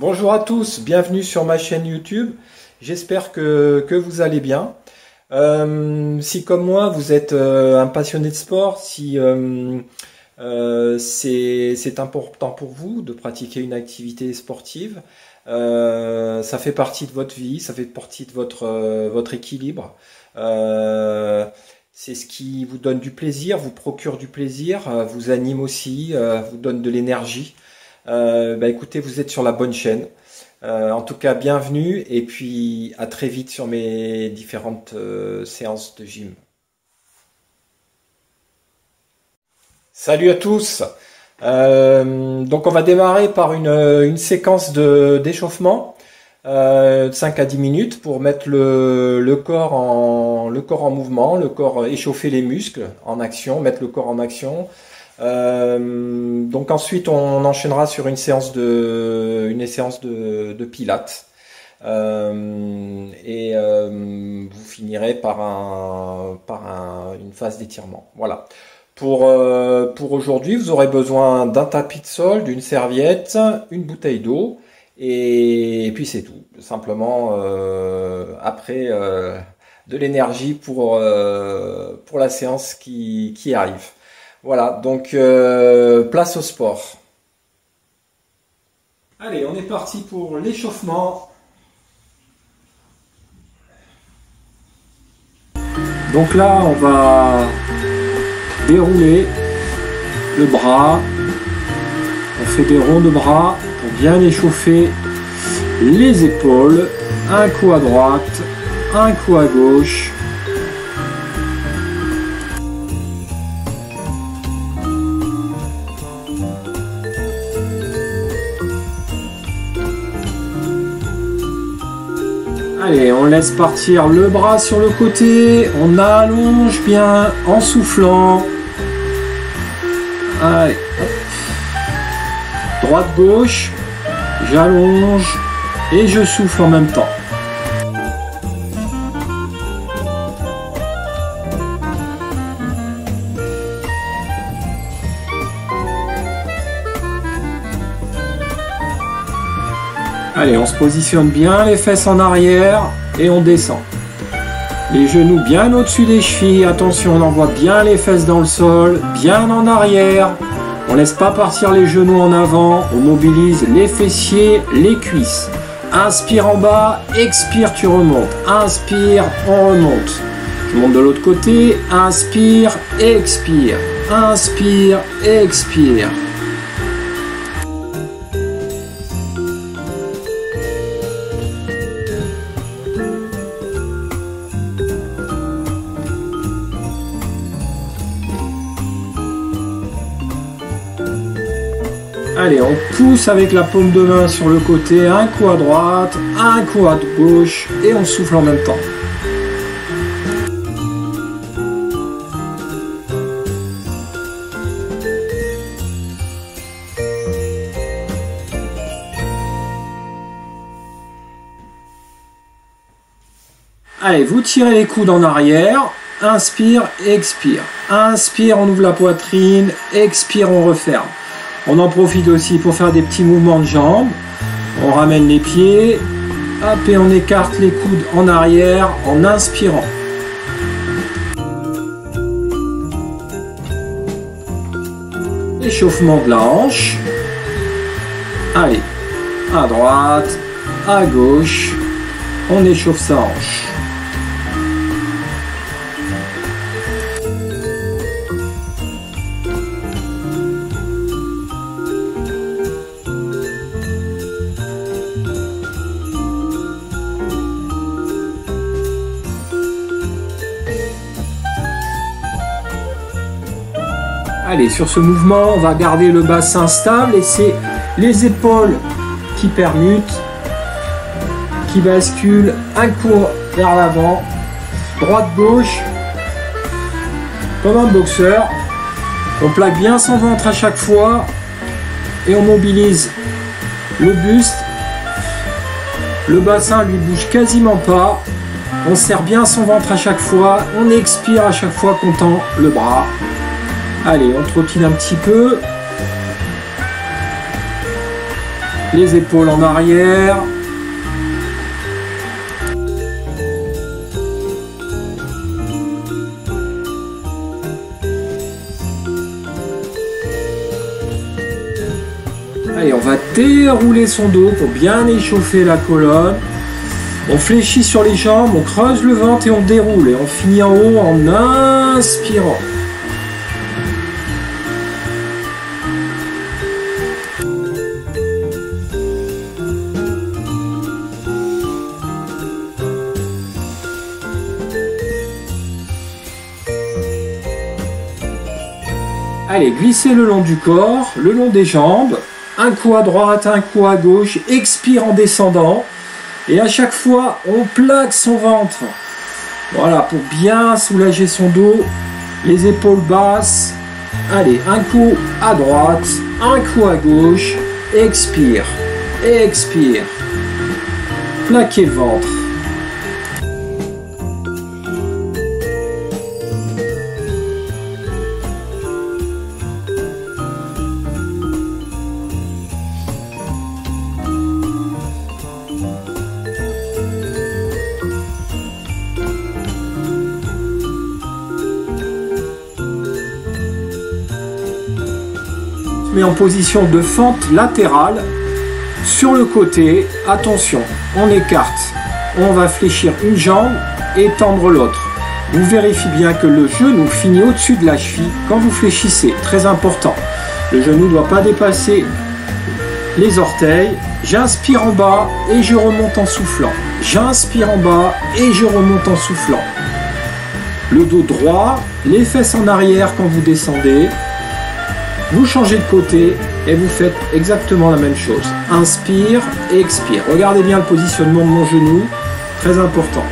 Bonjour à tous, bienvenue sur ma chaîne YouTube. J'espère que vous allez bien. Si comme moi vous êtes un passionné de sport, si c'est important pour vous de pratiquer une activité sportive, ça fait partie de votre vie, ça fait partie de votre équilibre. C'est ce qui vous donne du plaisir, vous procure du plaisir, vous anime aussi, vous donne de l'énergie. Écoutez, vous êtes sur la bonne chaîne. En tout cas, bienvenue et puis à très vite sur mes différentes séances de gym. Salut à tous. Donc on va démarrer par une séquence d'échauffement de 5 à 10 minutes pour mettre le corps en mouvement, le corps, échauffer les muscles en action, mettre le corps en action. Donc ensuite on enchaînera sur une séance de pilates vous finirez par une phase d'étirement. Voilà. Pour aujourd'hui, vous aurez besoin d'un tapis de sol, d'une serviette, une bouteille d'eau et puis c'est tout. Simplement après de l'énergie pour la séance qui arrive. Voilà, donc place au sport. Allez, on est parti pour l'échauffement. Donc là, on va dérouler le bras. On fait des ronds de bras pour bien échauffer les épaules. Un coup à droite, un coup à gauche. Allez, on laisse partir le bras sur le côté, on allonge bien en soufflant. Allez, hop. Droite-gauche, j'allonge et je souffle en même temps. Allez, on se positionne bien, les fesses en arrière et on descend. Les genoux bien au-dessus des chevilles, attention, on envoie bien les fesses dans le sol, bien en arrière. On laisse pas partir les genoux en avant, on mobilise les fessiers, les cuisses. Inspire en bas, expire, tu remontes. Inspire, on remonte. Je monte de l'autre côté, inspire, expire. Inspire, expire. Allez, on pousse avec la paume de main sur le côté, un coup à droite, un coup à gauche, et on souffle en même temps. Allez, vous tirez les coudes en arrière, inspire, expire. Inspire, on ouvre la poitrine, expire, on referme. On en profite aussi pour faire des petits mouvements de jambes. On ramène les pieds, hop, et on écarte les coudes en arrière en inspirant. Échauffement de la hanche. Allez, à droite, à gauche, on échauffe sa hanche. Allez, sur ce mouvement, on va garder le bassin stable et c'est les épaules qui permutent, qui basculent, un coup vers l'avant, droite-gauche, comme un boxeur. On plaque bien son ventre à chaque fois et on mobilise le buste. Le bassin lui bouge quasiment pas. On serre bien son ventre à chaque fois. On expire à chaque fois qu'on tend le bras. Allez, on trottine un petit peu. Les épaules en arrière. Allez, on va dérouler son dos pour bien échauffer la colonne. On fléchit sur les jambes, on creuse le ventre et on déroule. Et on finit en haut en inspirant. Allez, glissez le long du corps, le long des jambes. Un coup à droite, un coup à gauche. Expire en descendant. Et à chaque fois, on plaque son ventre. Voilà, pour bien soulager son dos. Les épaules basses. Allez, un coup à droite, un coup à gauche. Expire, expire. Plaquez le ventre. Mais en position de fente latérale sur le côté. Attention, on écarte, on va fléchir une jambe et tendre l'autre. Vous vérifiez bien que le genou finit au-dessus de la cheville quand vous fléchissez, très important. Le genou ne doit pas dépasser les orteils. J'inspire en bas et je remonte en soufflant. J'inspire en bas et je remonte en soufflant. Le dos droit, les fesses en arrière quand vous descendez. Vous changez de côté et vous faites exactement la même chose. Inspire, expire. Regardez bien le positionnement de mon genou, très important.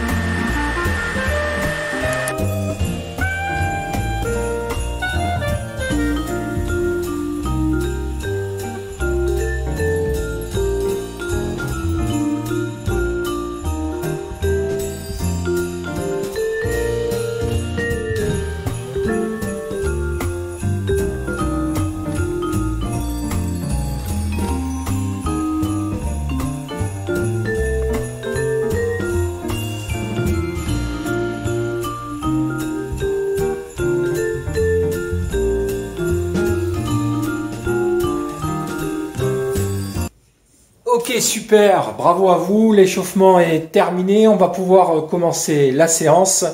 Ok, super, bravo à vous, l'échauffement est terminé, on va pouvoir commencer la séance.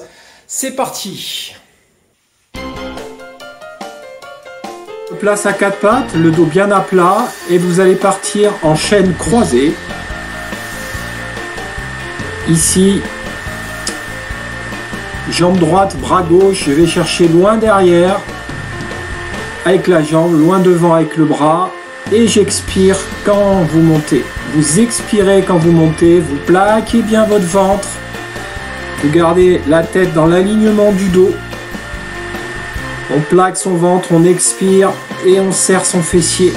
C'est parti. Place à quatre pattes, le dos bien à plat et vous allez partir en chaîne croisée. Ici, jambe droite, bras gauche, je vais chercher loin derrière avec la jambe, loin devant avec le bras. Et j'expire quand vous montez. Vous expirez quand vous montez, vous plaquez bien votre ventre. Vous gardez la tête dans l'alignement du dos. On plaque son ventre, on expire et on serre son fessier.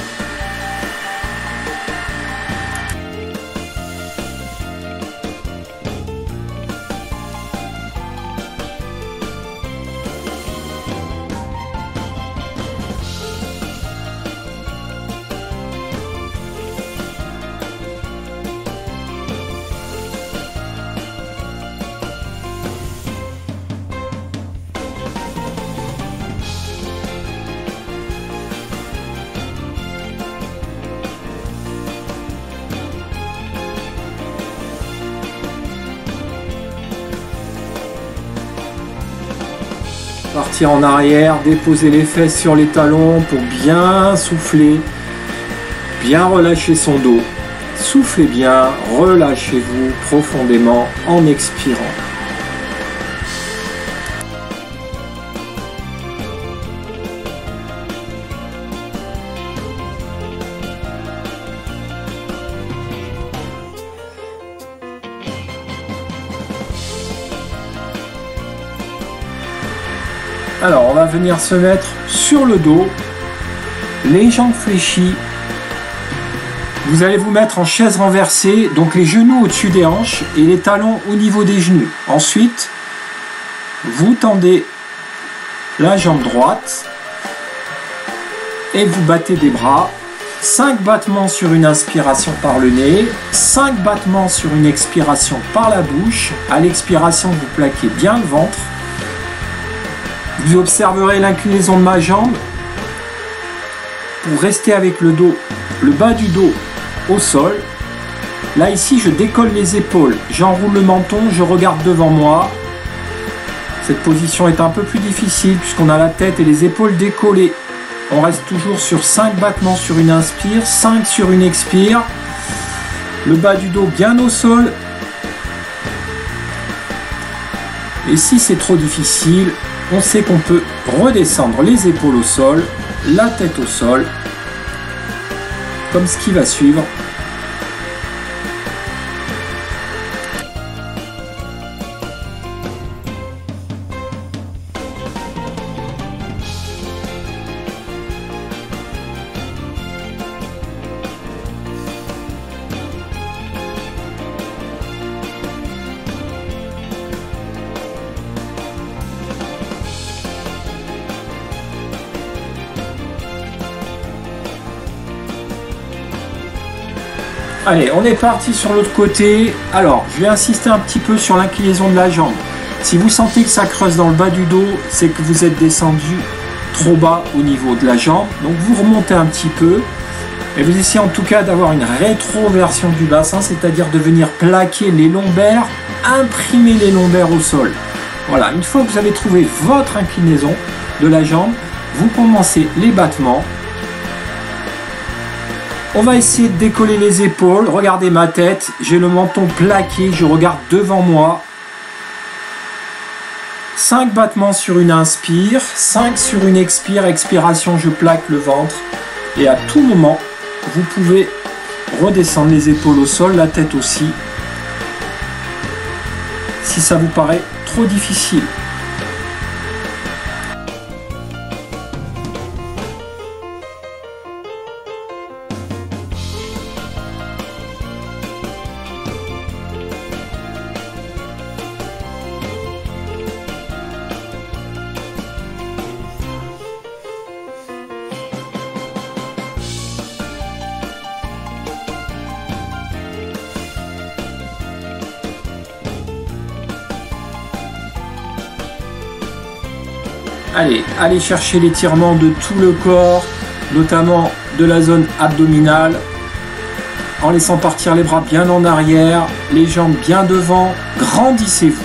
Partir en arrière, déposer les fesses sur les talons pour bien souffler, bien relâcher son dos. Soufflez bien, relâchez-vous profondément en expirant. Alors, on va venir se mettre sur le dos, les jambes fléchies. Vous allez vous mettre en chaise renversée, donc les genoux au-dessus des hanches et les talons au niveau des genoux. Ensuite, vous tendez la jambe droite et vous battez des bras 5 battements sur une inspiration par le nez, 5 battements sur une expiration par la bouche. À l'expiration, vous plaquez bien le ventre. Vous observerez l'inclinaison de ma jambe pour rester avec le dos, le bas du dos au sol. Là ici, je décolle les épaules, j'enroule le menton, je regarde devant moi. Cette position est un peu plus difficile puisqu'on a la tête et les épaules décollées. On reste toujours sur 5 battements sur une inspire, 5 sur une expire. Le bas du dos bien au sol. Et si c'est trop difficile, on sait qu'on peut redescendre les épaules au sol, la tête au sol, comme ce qui va suivre. Allez, on est parti sur l'autre côté. Alors, je vais insister un petit peu sur l'inclinaison de la jambe. Si vous sentez que ça creuse dans le bas du dos, c'est que vous êtes descendu trop bas au niveau de la jambe. Donc, vous remontez un petit peu. Et vous essayez en tout cas d'avoir une rétroversion du bassin, c'est-à-dire de venir plaquer les lombaires, imprimer les lombaires au sol. Voilà, une fois que vous avez trouvé votre inclinaison de la jambe, vous commencez les battements. On va essayer de décoller les épaules. Regardez ma tête, j'ai le menton plaqué, je regarde devant moi. 5 battements sur une inspire, 5 sur une expire. Expiration, je plaque le ventre. Et à tout moment, vous pouvez redescendre les épaules au sol, la tête aussi. Si ça vous paraît trop difficile. Allez chercher l'étirement de tout le corps, notamment de la zone abdominale, en laissant partir les bras bien en arrière, les jambes bien devant, grandissez-vous.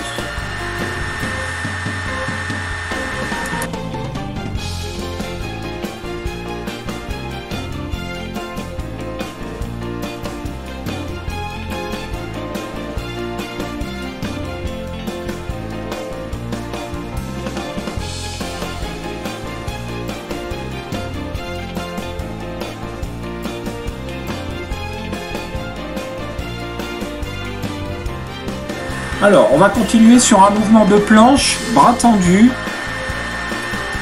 Alors, on va continuer sur un mouvement de planche, bras tendus.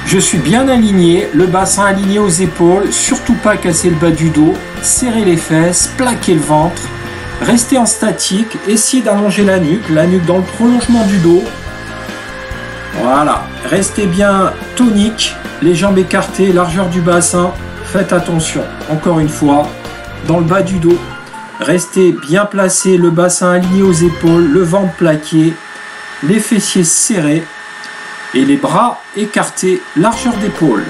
Je suis bien aligné, le bassin aligné aux épaules, surtout pas casser le bas du dos, serrer les fesses, plaquer le ventre, rester en statique, essayez d'allonger la nuque dans le prolongement du dos. Voilà, restez bien tonique, les jambes écartées, largeur du bassin, faites attention, encore une fois, dans le bas du dos. Restez bien placé, le bassin aligné aux épaules, le ventre plaqué, les fessiers serrés et les bras écartés, largeur d'épaule.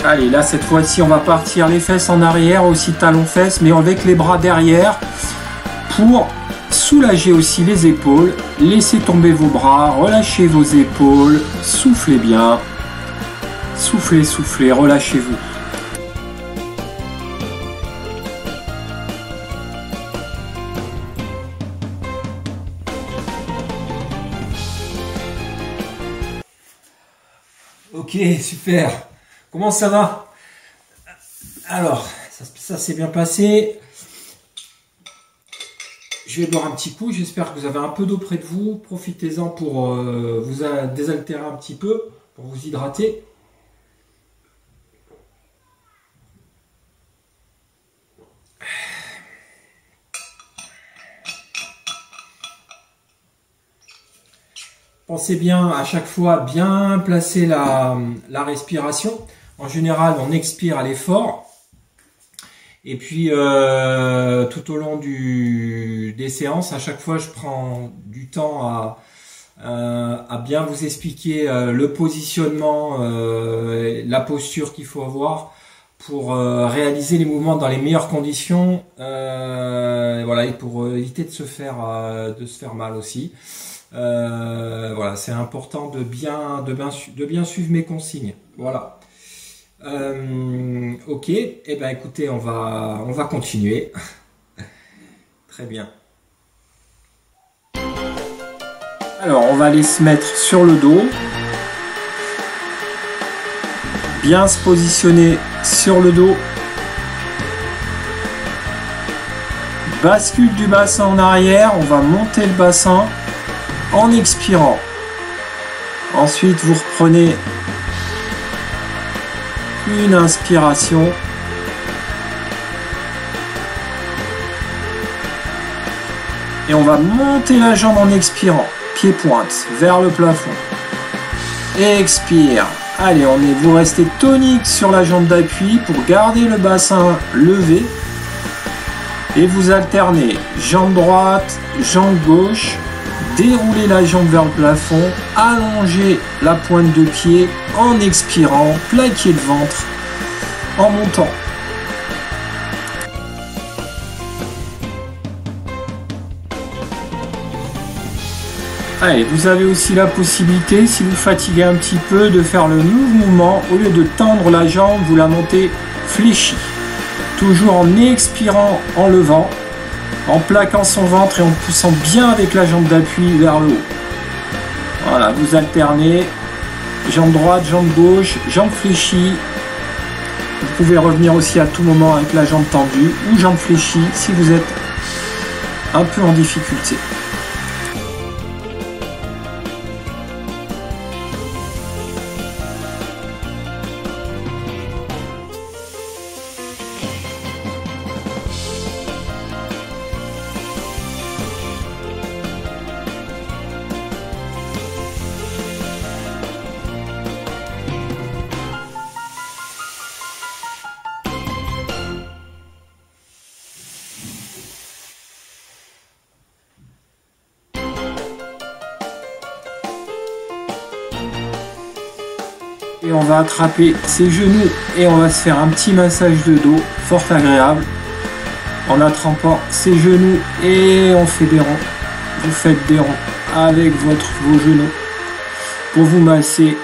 Allez, là cette fois-ci on va partir les fesses en arrière, aussi talons-fesses, mais avec les bras derrière pour soulager aussi les épaules. Laissez tomber vos bras, relâchez vos épaules, soufflez bien. Soufflez, soufflez, relâchez-vous. Ok, Ok, super. Comment ça va? Alors, ça s'est bien passé. Je vais boire un petit coup. J'espère que vous avez un peu d'eau près de vous. Profitez-en pour vous désaltérer un petit peu, pour vous hydrater. Pensez bien à chaque fois bien placer la respiration. En général, on expire à l'effort. Et puis, tout au long des séances, à chaque fois, je prends du temps à bien vous expliquer le positionnement, la posture qu'il faut avoir pour réaliser les mouvements dans les meilleures conditions. Voilà, et pour éviter de se faire mal aussi. Voilà, c'est important de bien suivre mes consignes. Voilà. Ok, et ben écoutez, on va continuer. Très bien. Alors, on va aller se mettre sur le dos. Bien se positionner sur le dos. Bascule du bassin en arrière, on va monter le bassin en expirant. Ensuite, vous reprenez une inspiration. Et on va monter la jambe en expirant. Pied-pointe vers le plafond. Expire. Allez, vous restez tonique sur la jambe d'appui pour garder le bassin levé. Et vous alternez jambe droite, jambe gauche. Déroulez la jambe vers le plafond, allongez la pointe de pied en expirant, plaquez le ventre en montant. Allez, vous avez aussi la possibilité, si vous fatiguez un petit peu, de faire le mouvement. Au lieu de tendre la jambe, vous la montez fléchie. Toujours en expirant, en levant, en plaquant son ventre et en poussant bien avec la jambe d'appui vers le haut. Voilà, vous alternez, jambe droite, jambe gauche, jambe fléchie. Vous pouvez revenir aussi à tout moment avec la jambe tendue ou jambe fléchie si vous êtes un peu en difficulté. Et on va attraper ses genoux et on va se faire un petit massage de dos fort agréable en attrapant ses genoux et on fait des ronds. Vous faites des ronds avec vos genoux pour vous masser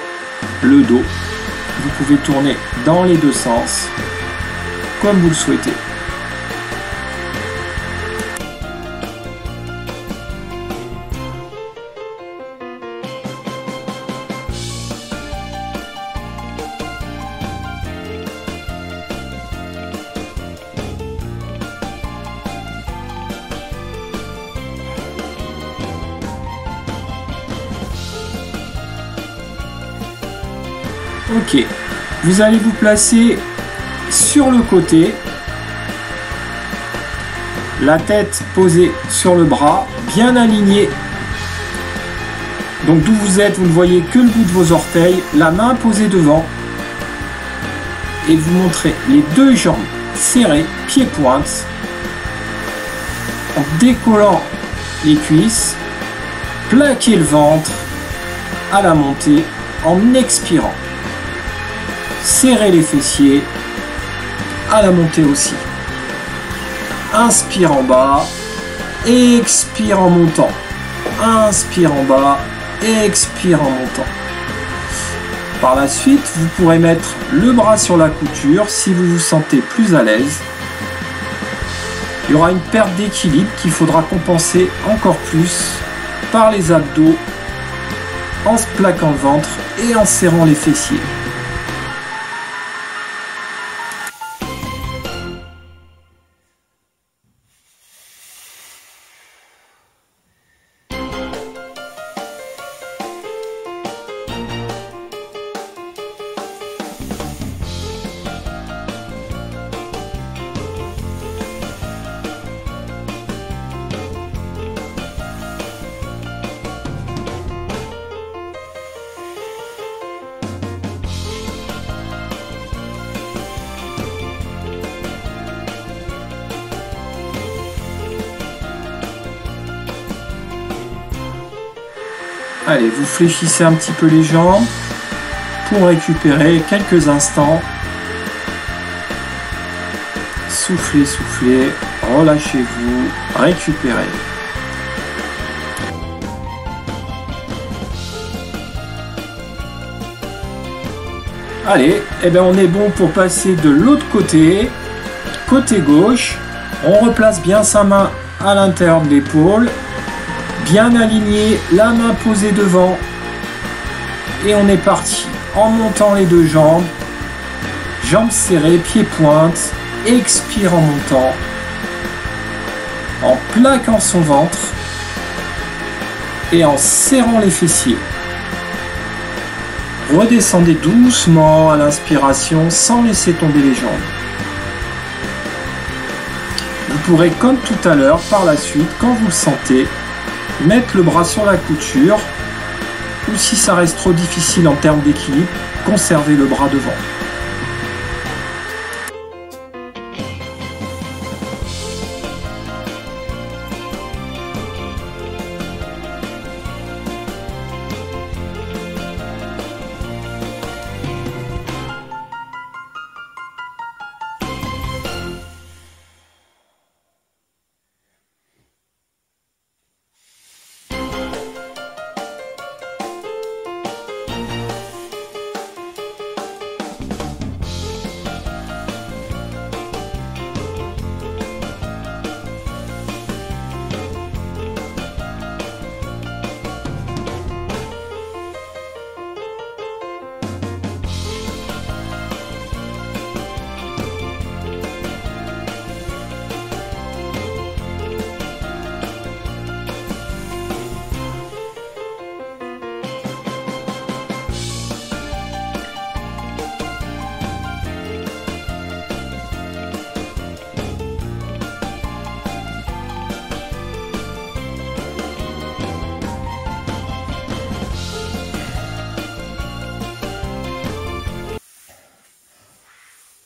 le dos. Vous pouvez tourner dans les deux sens comme vous le souhaitez. Ok, vous allez vous placer sur le côté, la tête posée sur le bras, bien alignée. Donc d'où vous êtes, vous ne voyez que le bout de vos orteils, la main posée devant. Et vous montrez les deux jambes serrées, pieds-pointe, en décollant les cuisses, plaquez le ventre à la montée en expirant. Serrez les fessiers à la montée aussi. Inspire en bas, expire en montant. Inspire en bas, expire en montant. Par la suite, vous pourrez mettre le bras sur la couture si vous vous sentez plus à l'aise. Il y aura une perte d'équilibre qu'il faudra compenser encore plus par les abdos en se plaquant le ventre et en serrant les fessiers. Allez, vous fléchissez un petit peu les jambes pour récupérer quelques instants. Soufflez, soufflez, relâchez-vous, récupérez. Allez, eh bien on est bon pour passer de l'autre côté, côté gauche. On replace bien sa main à l'intérieur de l'épaule, bien aligné, la main posée devant. Et on est parti en montant les deux jambes, jambes serrées, pieds pointes, expire en montant, en plaquant son ventre et en serrant les fessiers. Redescendez doucement à l'inspiration sans laisser tomber les jambes. Vous pourrez, comme tout à l'heure, par la suite, quand vous le sentez, mettre le bras sur la couture ou si ça reste trop difficile en termes d'équilibre, conservez le bras devant.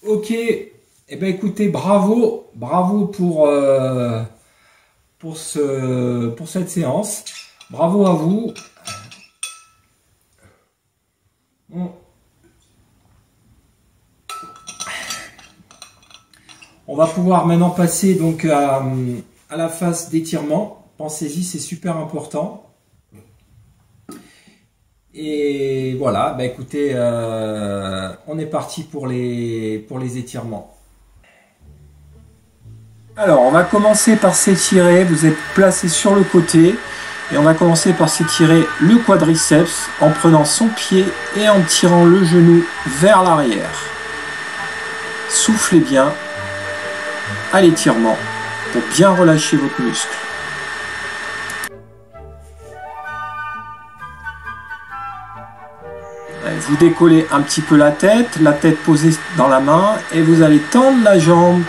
Ok, eh bien écoutez, bravo pour cette séance. Bravo à vous. On va pouvoir maintenant passer donc à la phase d'étirement. Pensez-y, c'est super important. Et voilà, bah écoutez, on est parti pour les étirements. Alors, on va commencer par s'étirer. Vous êtes placé sur le côté. Et on va commencer par s'étirer le quadriceps en prenant son pied et en tirant le genou vers l'arrière. Soufflez bien à l'étirement pour bien relâcher votre muscle. Vous décollez un petit peu la tête posée dans la main et vous allez tendre la jambe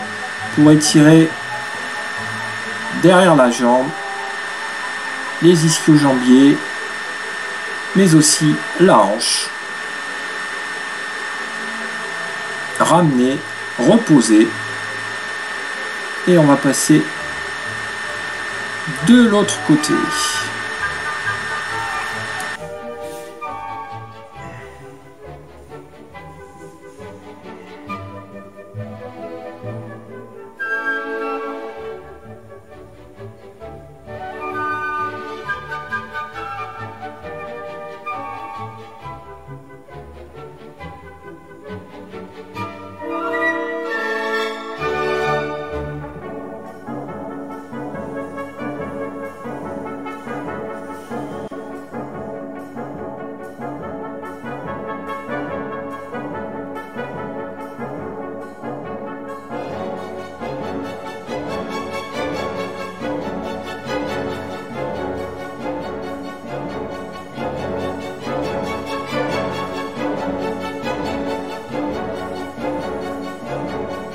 pour étirer derrière la jambe les ischio-jambiers, mais aussi la hanche. Ramener, reposer et on va passer de l'autre côté.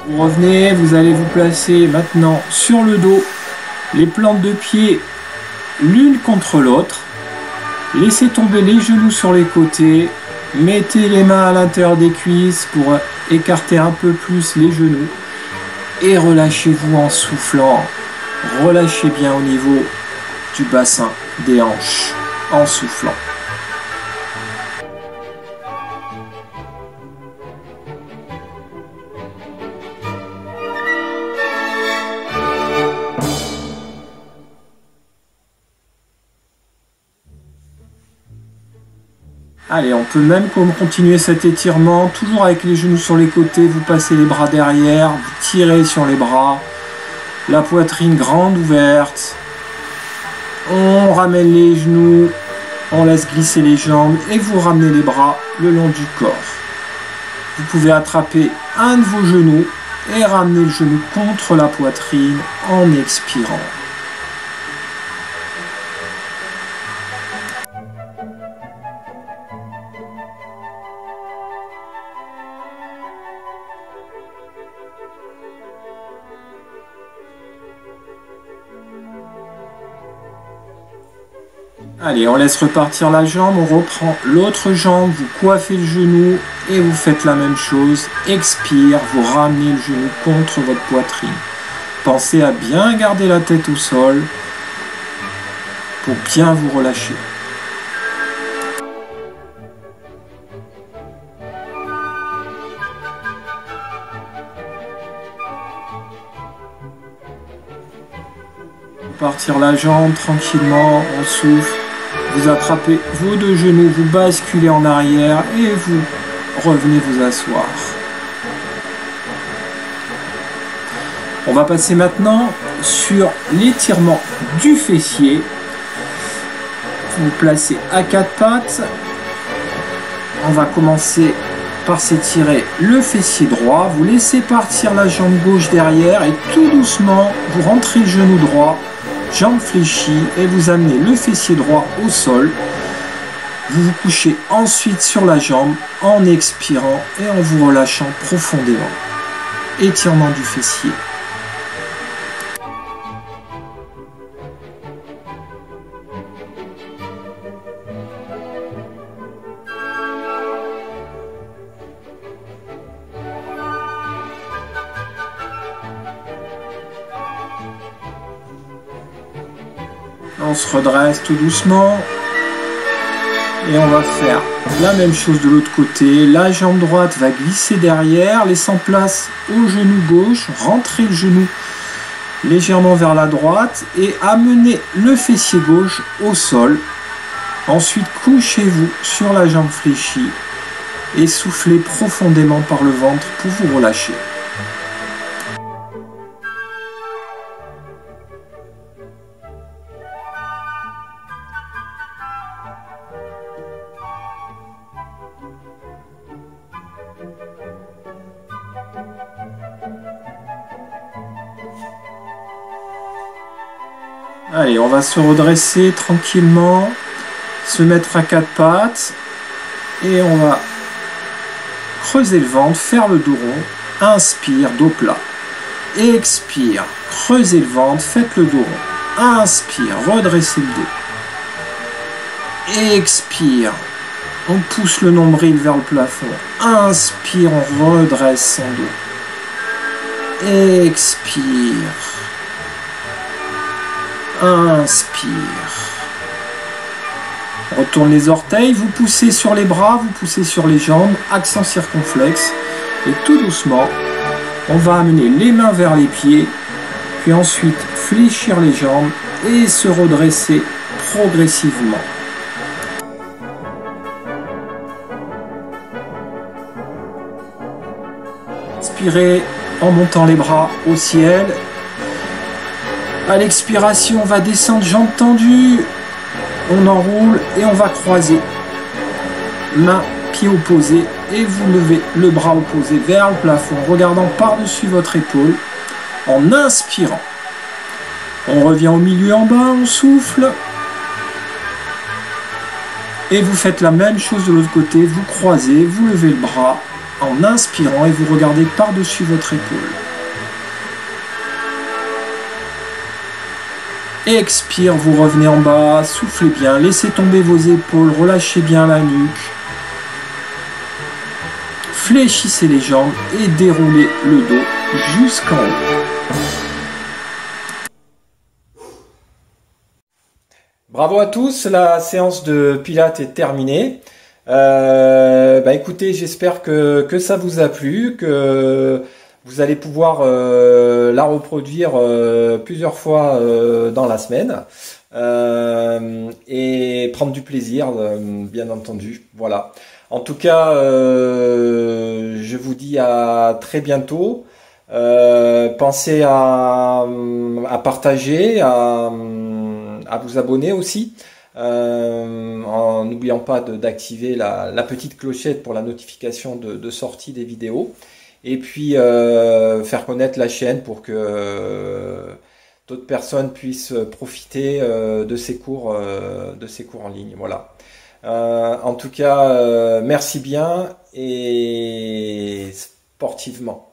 Vous revenez, vous allez vous placer maintenant sur le dos, les plantes de pied l'une contre l'autre. Laissez tomber les genoux sur les côtés, mettez les mains à l'intérieur des cuisses pour écarter un peu plus les genoux et relâchez-vous en soufflant. Relâchez bien au niveau du bassin des hanches. en soufflant. Allez, on peut même continuer cet étirement, toujours avec les genoux sur les côtés, vous passez les bras derrière, vous tirez sur les bras, la poitrine grande ouverte, on ramène les genoux, on laisse glisser les jambes et vous ramenez les bras le long du corps. Vous pouvez attraper un de vos genoux et ramener le genou contre la poitrine en expirant. Allez, on laisse repartir la jambe, on reprend l'autre jambe, vous coiffez le genou et vous faites la même chose. Expire, vous ramenez le genou contre votre poitrine. Pensez à bien garder la tête au sol pour bien vous relâcher. Partir la jambe tranquillement, on souffle. Vous attrapez vos deux genoux, vous basculez en arrière et vous revenez vous asseoir. On va passer maintenant sur l'étirement du fessier. Vous vous placez à quatre pattes. On va commencer par s'étirer le fessier droit. Vous laissez partir la jambe gauche derrière et tout doucement, vous rentrez le genou droit. Jambe fléchie et vous amenez le fessier droit au sol. Vous vous couchez ensuite sur la jambe en expirant et en vous relâchant profondément. Étirement du fessier. On se redresse tout doucement et on va faire la même chose de l'autre côté. La jambe droite va glisser derrière, laissant place au genou gauche, rentrez le genou légèrement vers la droite et amenez le fessier gauche au sol. Ensuite, couchez-vous sur la jambe fléchie et soufflez profondément par le ventre pour vous relâcher. Allez, on va se redresser tranquillement, se mettre à quatre pattes et on va creuser le ventre, faire le dos rond, inspire, dos plat, expire, creusez le ventre, faites le dos rond, inspire, redressez le dos, expire, on pousse le nombril vers le plafond, inspire, on redresse son dos, expire. Inspire. Retourne les orteils, vous poussez sur les bras, vous poussez sur les jambes, accent circonflexe. Et tout doucement, on va amener les mains vers les pieds, puis ensuite fléchir les jambes et se redresser progressivement. Inspirez en montant les bras au ciel. À l'expiration, on va descendre jambes tendues, on enroule et on va croiser. Main, pied opposé et vous levez le bras opposé vers le plafond, regardant par-dessus votre épaule en inspirant. On revient au milieu en bas, on souffle. Et vous faites la même chose de l'autre côté, vous croisez, vous levez le bras en inspirant et vous regardez par-dessus votre épaule. Expire, vous revenez en bas, soufflez bien, laissez tomber vos épaules, relâchez bien la nuque. Fléchissez les jambes et déroulez le dos jusqu'en haut. Bravo à tous, la séance de Pilates est terminée. Écoutez, j'espère que ça vous a plu, que vous allez pouvoir la reproduire plusieurs fois dans la semaine et prendre du plaisir, bien entendu. Voilà. En tout cas, je vous dis à très bientôt. Pensez à partager, à vous abonner aussi, en n'oubliant pas d'activer la petite clochette pour la notification de sortie des vidéos. Et puis faire connaître la chaîne pour que d'autres personnes puissent profiter de ces cours en ligne. Voilà. En tout cas, merci bien et sportivement.